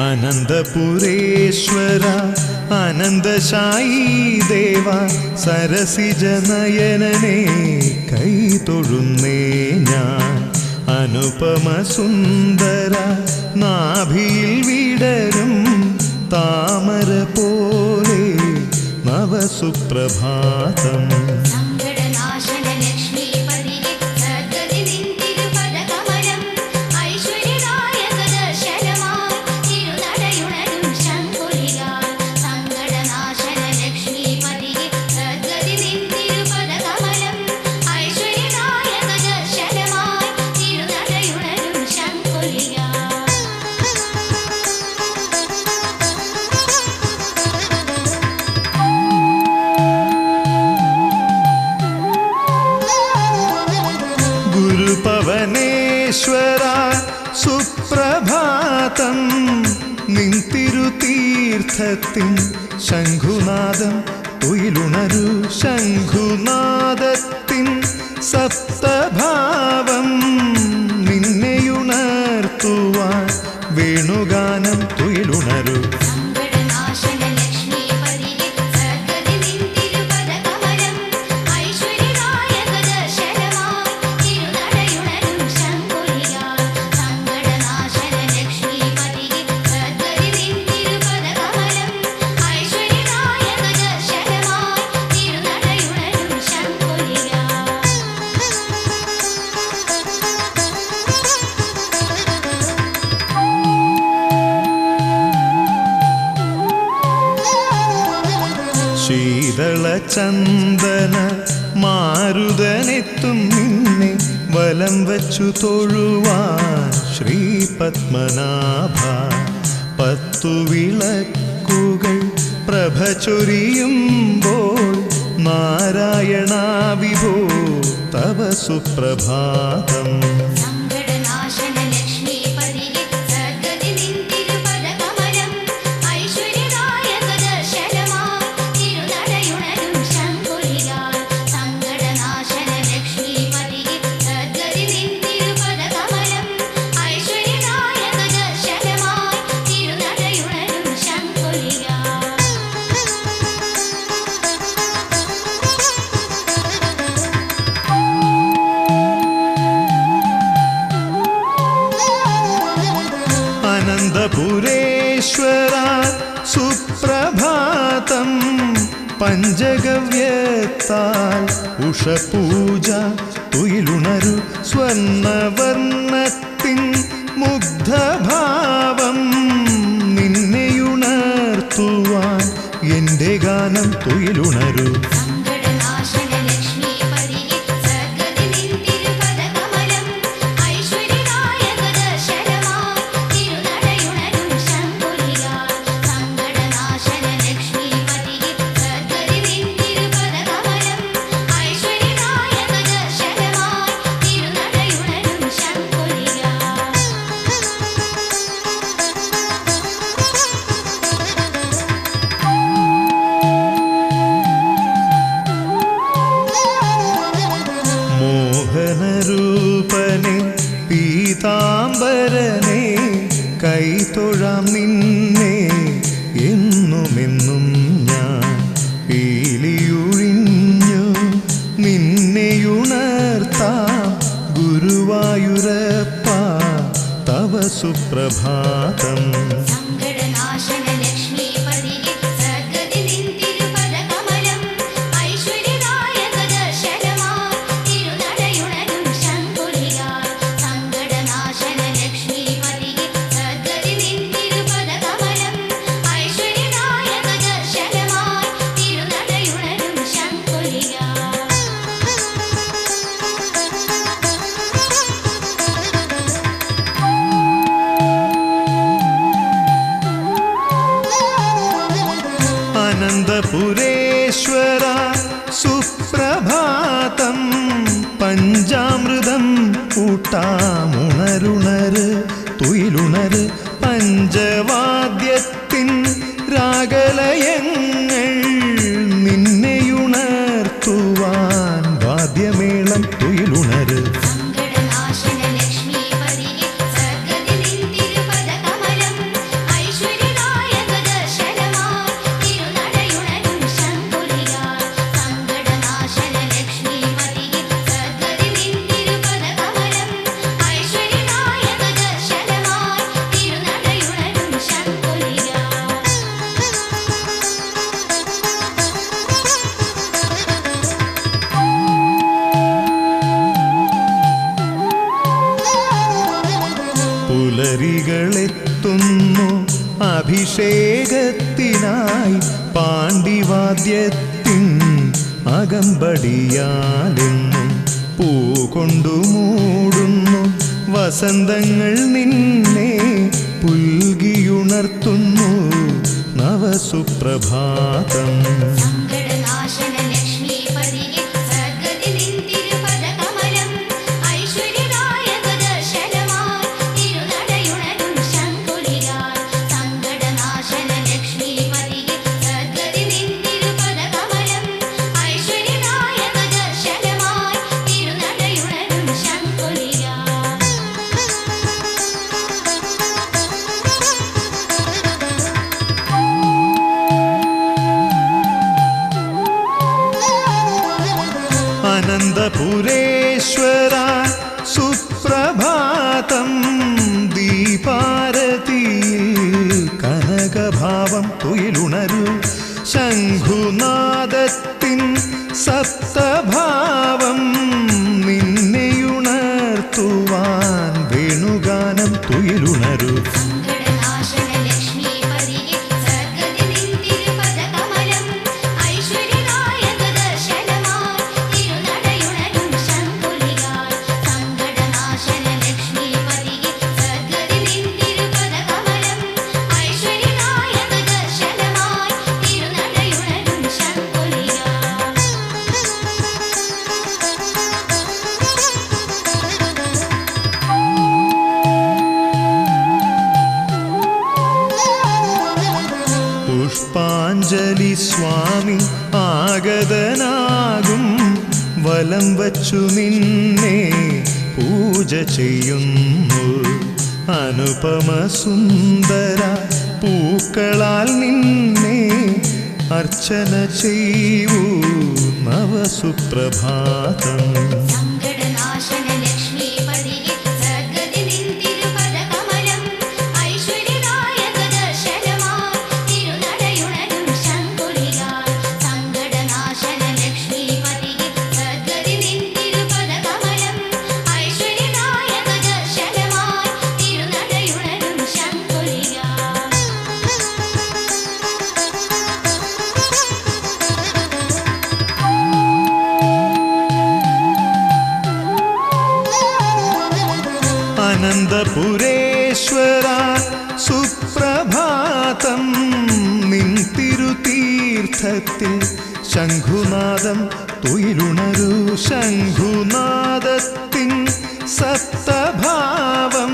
അനന്തപുരേശ്വര അനന്തശായി ദേവ സരസിജനയനനെ കൈതൊഴുന്നേ ഞാൻ. അനുപമ സുന്ദര നാഭിയിൽ വിടരും താമര പോലെ നവസുപ്രഭാതം. ഗുരുപവനേശ്വര സുപ്രഭാതം നിൻതിരുതീർത്ഥത്തിൻ ശംഖുനാദം തുയിലുണരു ശംഖുനാദത്തിൻ സപ്തഭാവം നിന്നെയുണർത്തുവാൻ വേണുഗാനം തുയിലുണരു. ശീതള ചന്ദന മാരുതനെത്തും നിന്നെ വലം വച്ചു തൊഴുവാൻ ശ്രീപത്മനാഭ. 10 വിളക്കുകൾ പ്രഭ ചൊരിയുമ്പോൾ നാരായണ വിഭോ തവ സുപ്രഭാതം. അനന്തപുരേശ്വര സുപ്രഭാതം പഞ്ചഗവ്യത്താൽ ഉഷപൂജ തുയിലുണരു സ്വർണവർണ്ണത്തിൻ മുഗ്ധഭാവം നിന്നെയുണർത്തുവാൻ എൻ്റെ ഗാനം തുയിലുണരു. മോഹനരൂപനെ പീതാംബരനെ കൈതൊഴാം നിന്നെ എന്നുമെന്നും ഞാൻ. പീലിയുഴിഞ്ഞു നിന്നെയുണർത്താം ഗുരുവായൂരപ്പ തവ സുപ്രഭാതം. അനന്തപുരേശ്വര സുപ്രഭാതം പഞ്ചാമൃതം കൂട്ടാമുണരുണര് തുയിലുണര് പഞ്ചവാദ്യത്തിൻ രാഗലയങ്ങൾ നിന്നെയുണർത്തുവാൻ വാദ്യമേളം തുയിലുണര്. ഐശ്വര്യ അഭിഷേകത്തിനായി പാണ്ഡിവാദ്യത്തിൻ അകമ്പടിയാലെന്നും പൂകൊണ്ടു മൂടുന്നു വസന്തങ്ങൾ നിന്നെ പുൽകിയുണർത്തുന്നു നവസുപ്രഭാതം. അനന്തപുരേശ്വര സുപ്രഭാതം ദീപാരതിയിൽ കനകഭാവം തുയിലുണരു ശംഖുനാദത്തിൻ സപ്തഭാവം നിന്നെയുണർത്തുവാൻ വേണുഗാനം തുയിലുണരു. പുഷ്പാഞ്ജലി സ്വാമി ആഗതനാകും വലം വച്ചു നിന്നെ പൂജ ചെയ്യുന്നു. അനുപമ സുന്ദര പൂക്കളാൽ നിന്നെ അർച്ചന ചെയ്യൂ നവസുപ്രഭാതം. അനന്തപുരേശ്വര സുപ്രഭാതം നിൻ തിരുതീർത്ഥത്തിൽ ശംഖുനാദം തുയിലുണരു ശംഖുനാദത്തിൻ സപ്തഭാവം